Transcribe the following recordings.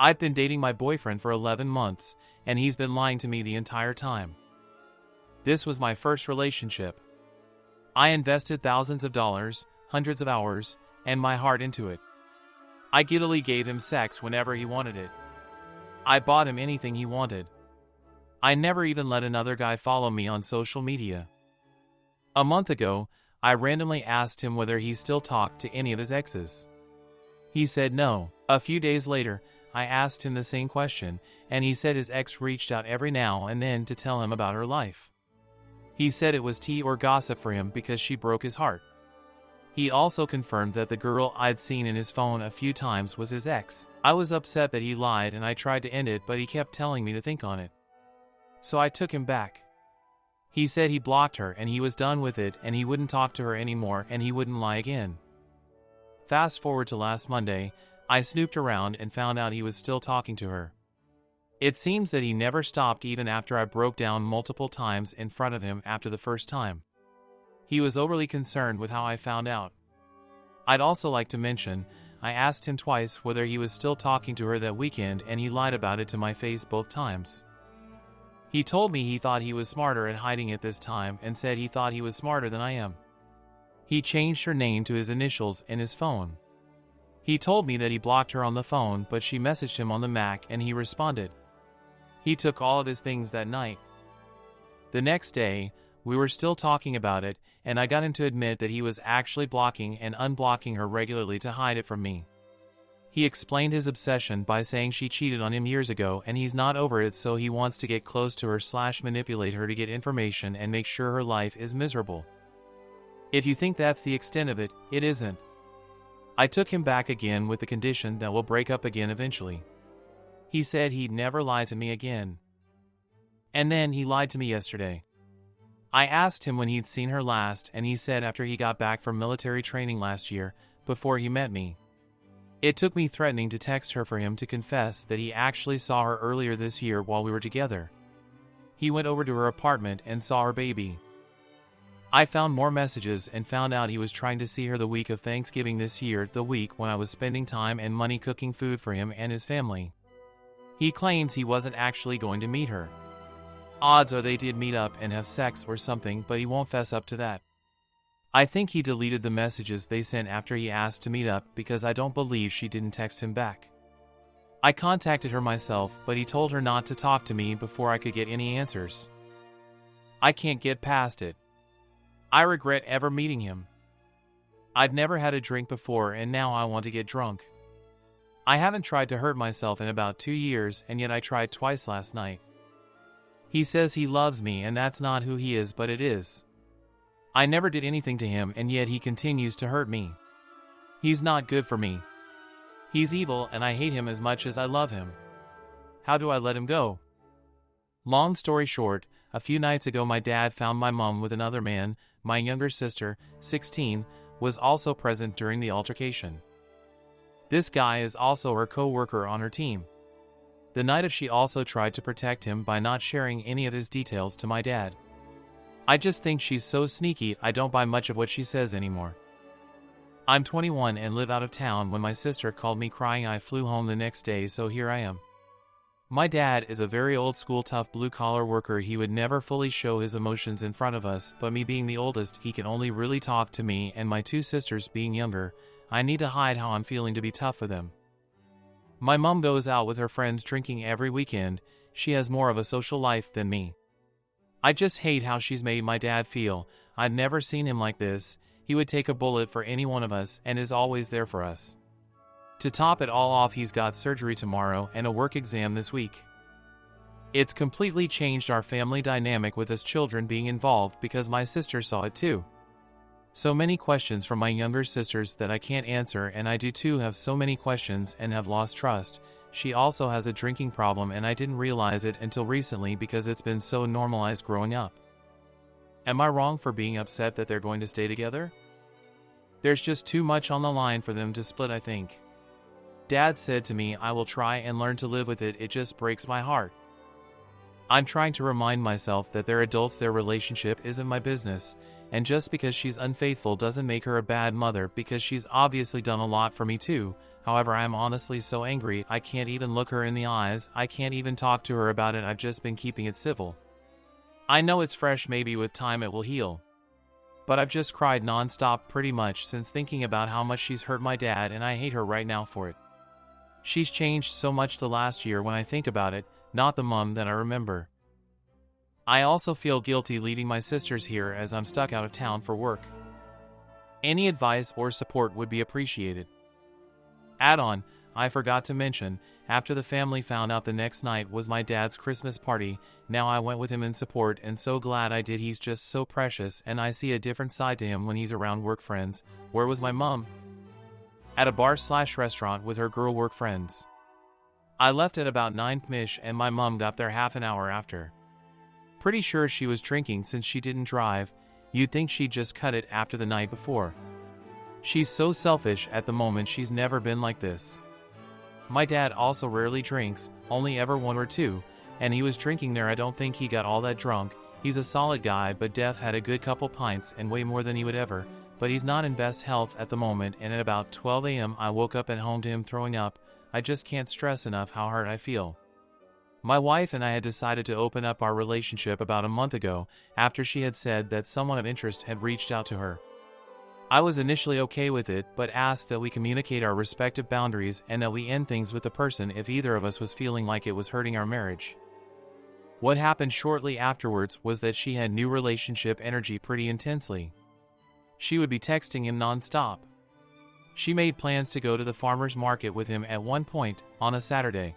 I've been dating my boyfriend for 11 months, and he's been lying to me the entire time. This was my first relationship. I invested thousands of dollars, hundreds of hours, and my heart into it. I giddily gave him sex whenever he wanted it. I bought him anything he wanted. I never even let another guy follow me on social media. A month ago, I randomly asked him whether he still talked to any of his exes. He said no. A few days later, I asked him the same question, and he said his ex reached out every now and then to tell him about her life. He said it was tea or gossip for him because she broke his heart. He also confirmed that the girl I'd seen in his phone a few times was his ex. I was upset that he lied and I tried to end it, but he kept telling me to think on it. So I took him back. He said he blocked her and he was done with it and he wouldn't talk to her anymore and he wouldn't lie again. Fast forward to last Monday, I snooped around and found out he was still talking to her. It seems that he never stopped even after I broke down multiple times in front of him after the first time. He was overly concerned with how I found out. I'd also like to mention, I asked him twice whether he was still talking to her that weekend and he lied about it to my face both times. He told me he thought he was smarter at hiding it this time and said he thought he was smarter than I am. He changed her name to his initials in his phone. He told me that he blocked her on the phone, but she messaged him on the Mac and he responded. He took all of his things that night. The next day, we were still talking about it, and I got him to admit that he was actually blocking and unblocking her regularly to hide it from me. He explained his obsession by saying she cheated on him years ago and he's not over it, so he wants to get close to her / manipulate her to get information and make sure her life is miserable. If you think that's the extent of it, it isn't. I took him back again with the condition that we'll break up again eventually. He said he'd never lie to me again. And then he lied to me yesterday. I asked him when he'd seen her last and he said after he got back from military training last year, before he met me. It took me threatening to text her for him to confess that he actually saw her earlier this year while we were together. He went over to her apartment and saw her baby. I found more messages and found out he was trying to see her the week of Thanksgiving this year, the week when I was spending time and money cooking food for him and his family. He claims he wasn't actually going to meet her. Odds are they did meet up and have sex or something, but he won't fess up to that. I think he deleted the messages they sent after he asked to meet up because I don't believe she didn't text him back. I contacted her myself, but he told her not to talk to me before I could get any answers. I can't get past it. I regret ever meeting him. I've never had a drink before and now I want to get drunk. I haven't tried to hurt myself in about 2 years and yet I tried twice last night. He says he loves me and that's not who he is, but it is. I never did anything to him and yet he continues to hurt me. He's not good for me. He's evil and I hate him as much as I love him. How do I let him go? Long story short, a few nights ago my dad found my mom with another man. My younger sister, 16, was also present during the altercation. This guy is also her co-worker on her team. The night of, she also tried to protect him by not sharing any of his details to my dad. I just think she's so sneaky I don't buy much of what she says anymore. I'm 21 and live out of town. When my sister called me crying, I flew home the next day, so here I am. My dad is a very old school tough blue collar worker. He would never fully show his emotions in front of us, but me being the oldest, he can only really talk to me, and my 2 sisters being younger, I need to hide how I'm feeling to be tough for them. My mom goes out with her friends drinking every weekend. She has more of a social life than me. I just hate how she's made my dad feel. I've never seen him like this. He would take a bullet for any one of us and is always there for us. To top it all off, he's got surgery tomorrow and a work exam this week. It's completely changed our family dynamic with us children being involved because my sister saw it too. So many questions from my younger sisters that I can't answer, and I do too have so many questions and have lost trust. She also has a drinking problem and I didn't realize it until recently because it's been so normalized growing up. Am I wrong for being upset that they're going to stay together? There's just too much on the line for them to split, I think. Dad said to me, I will try and learn to live with it. It just breaks my heart. I'm trying to remind myself that they're adults, their relationship isn't my business, and just because she's unfaithful doesn't make her a bad mother because she's obviously done a lot for me too. However, I am honestly so angry I can't even look her in the eyes, I can't even talk to her about it. I've just been keeping it civil. I know it's fresh, maybe with time it will heal. But I've just cried non-stop pretty much since thinking about how much she's hurt my dad, and I hate her right now for it. She's changed so much the last year when I think about it, not the mom that I remember. I also feel guilty leaving my sisters here as I'm stuck out of town for work. Any advice or support would be appreciated. Add-on, I forgot to mention, after the family found out the next night was my dad's Christmas party, now I went with him in support and so glad I did. He's just so precious and I see a different side to him when he's around work friends. Where was my mom? At a bar/restaurant with her girl work friends. I left at about 9:00 and my mom got there half an hour after. Pretty sure she was drinking since she didn't drive. You'd think she'd just cut it after the night before. She's so selfish at the moment, she's never been like this. My dad also rarely drinks, only ever one or two, and he was drinking there. I don't think he got all that drunk. He's a solid guy, but Def had a good couple pints and way more than he would ever, but he's not in best health at the moment, and at about 12 a.m. I woke up at home to him throwing up. I just can't stress enough how hurt I feel. My wife and I had decided to open up our relationship about a month ago after she had said that someone of interest had reached out to her. I was initially okay with it, but asked that we communicate our respective boundaries and that we end things with the person if either of us was feeling like it was hurting our marriage. What happened shortly afterwards was that she had new relationship energy pretty intensely. She would be texting him non-stop. She made plans to go to the farmer's market with him at one point on a Saturday.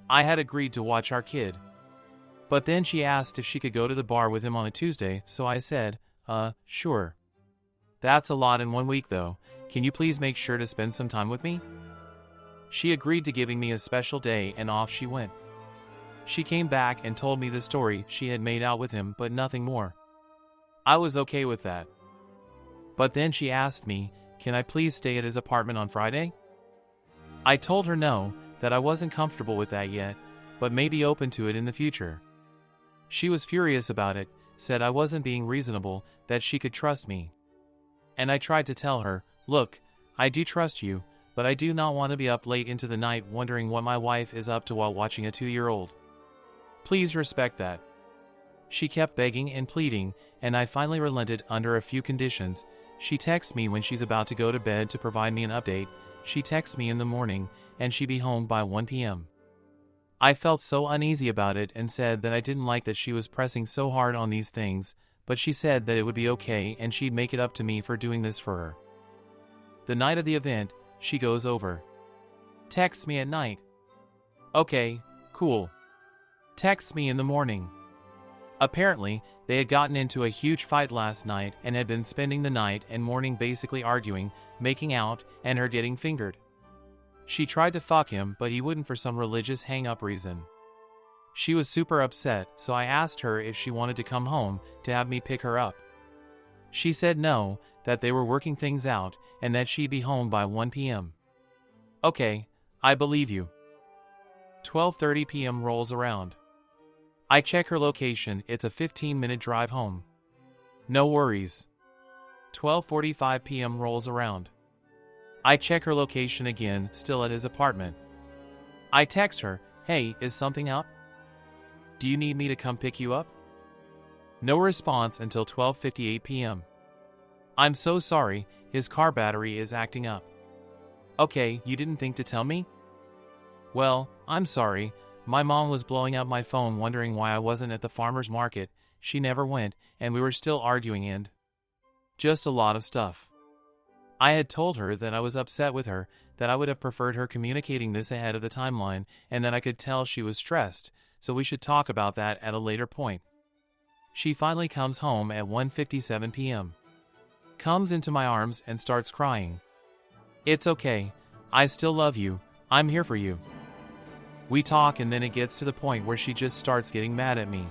I had agreed to watch our kid. But then she asked if she could go to the bar with him on a Tuesday, so I said, sure. That's a lot in 1 week though. Can you please make sure to spend some time with me? She agreed to giving me a special day and off she went. She came back and told me the story. She had made out with him, but nothing more. I was okay with that. But then she asked me, can I please stay at his apartment on Friday? I told her no, that I wasn't comfortable with that yet, but maybe open to it in the future. She was furious about it, said I wasn't being reasonable, that she could trust me. And I tried to tell her, look, I do trust you, but I do not want to be up late into the night wondering what my wife is up to while watching a 2-year-old. Please respect that. She kept begging and pleading, and I finally relented under a few conditions. She texts me when she's about to go to bed to provide me an update. She texts me in the morning, and she'd be home by 1 p.m. I felt so uneasy about it and said that I didn't like that she was pressing so hard on these things, but she said that it would be okay and she'd make it up to me for doing this for her. The night of the event, she goes over. Texts me at night. Okay, cool. Texts me in the morning. Apparently, they had gotten into a huge fight last night and had been spending the night and morning basically arguing, making out, and her getting fingered. She tried to fuck him, but he wouldn't for some religious hang-up reason. She was super upset, so I asked her if she wanted to come home to have me pick her up. She said no, that they were working things out, and that she'd be home by 1 p.m. Okay, I believe you. 12:30 p.m. rolls around. I check her location, it's a 15-minute drive home. No worries. 12:45 p.m. rolls around. I check her location again, still at his apartment. I text her, hey, is something up? Do you need me to come pick you up? No response until 12:58 p.m. I'm so sorry, his car battery is acting up. Okay, you didn't think to tell me? Well, I'm sorry, my mom was blowing up my phone wondering why I wasn't at the farmer's market. She never went, and we were still arguing and just a lot of stuff. I had told her that I was upset with her, that I would have preferred her communicating this ahead of the timeline, and that I could tell she was stressed, so we should talk about that at a later point. She finally comes home at 1:57 p.m. Comes into my arms and starts crying. It's okay, I still love you, I'm here for you. We talk and then it gets to the point where she just starts getting mad at me.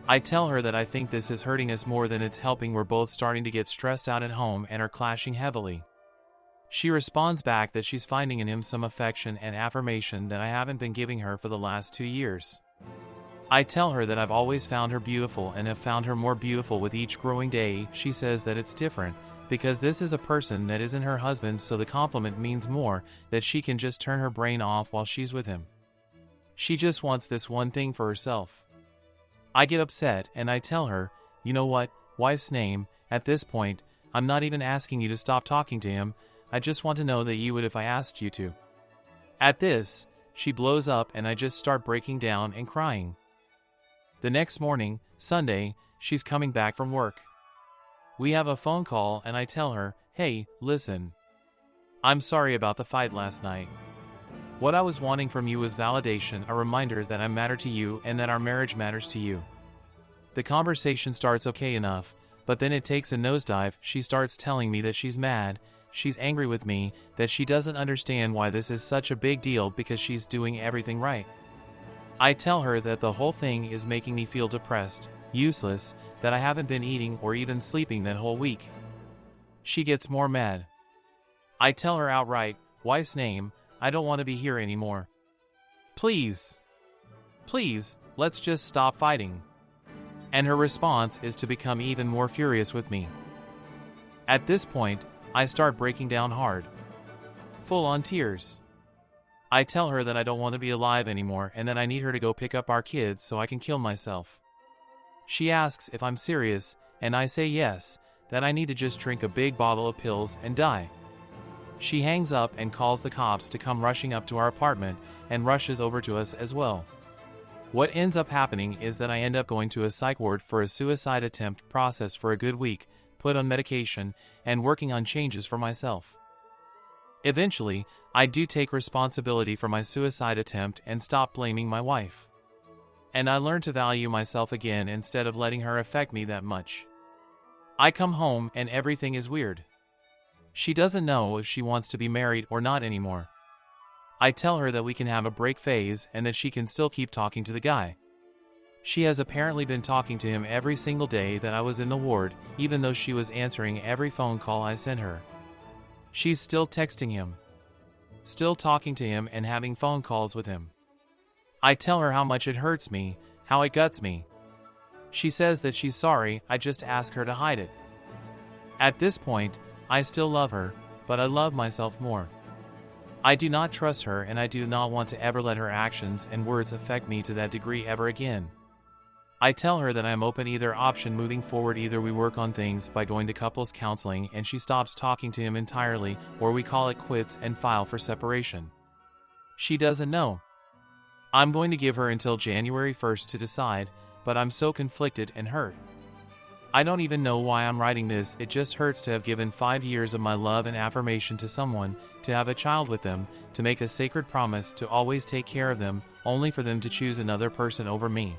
I tell her that I think this is hurting us more than it's helping. We're both starting to get stressed out at home and are clashing heavily. She responds back that she's finding in him some affection and affirmation that I haven't been giving her for the last 2 years. I tell her that I've always found her beautiful and have found her more beautiful with each growing day. She says that it's different, because this is a person that isn't her husband, so the compliment means more, that she can just turn her brain off while she's with him. She just wants this one thing for herself. I get upset and I tell her, you know what, wife's name, at this point, I'm not even asking you to stop talking to him, I just want to know that you would if I asked you to. At this, she blows up and I just start breaking down and crying. The next morning, Sunday, she's coming back from work. We have a phone call and I tell her, hey, listen. I'm sorry about the fight last night. What I was wanting from you was validation, a reminder that I matter to you and that our marriage matters to you. The conversation starts okay enough, but then it takes a nosedive. She starts telling me that she's mad, she's angry with me, that she doesn't understand why this is such a big deal because she's doing everything right. I tell her that the whole thing is making me feel depressed, useless, that I haven't been eating or even sleeping that whole week. She gets more mad. I tell her outright, wife's name, I don't want to be here anymore. Please, let's just stop fighting. And her response is to become even more furious with me. At this point, I start breaking down hard. Full on tears. I tell her that I don't want to be alive anymore and that I need her to go pick up our kids so I can kill myself. She asks if I'm serious, and I say yes, that I need to just drink a big bottle of pills and die. She hangs up and calls the cops to come rushing up to our apartment and rushes over to us as well. What ends up happening is that I end up going to a psych ward for a suicide attempt process for a good week, put on medication, and working on changes for myself. Eventually, I do take responsibility for my suicide attempt and stop blaming my wife. And I learn to value myself again instead of letting her affect me that much. I come home and everything is weird. She doesn't know if she wants to be married or not anymore. I tell her that we can have a break phase and that she can still keep talking to the guy. She has apparently been talking to him every single day that I was in the ward, even though she was answering every phone call I sent her. She's still texting him, still talking to him and having phone calls with him. I tell her how much it hurts me, how it guts me. She says that she's sorry, I just ask her to hide it. At this point, I still love her, but I love myself more. I do not trust her and I do not want to ever let her actions and words affect me to that degree ever again. I tell her that I am open either option moving forward, either we work on things by going to couples counseling and she stops talking to him entirely, or we call it quits and file for separation. She doesn't know. I'm going to give her until January 1st to decide, but I'm so conflicted and hurt. I don't even know why I'm writing this, it just hurts to have given 5 years of my love and affirmation to someone, to have a child with them, to make a sacred promise to always take care of them, only for them to choose another person over me.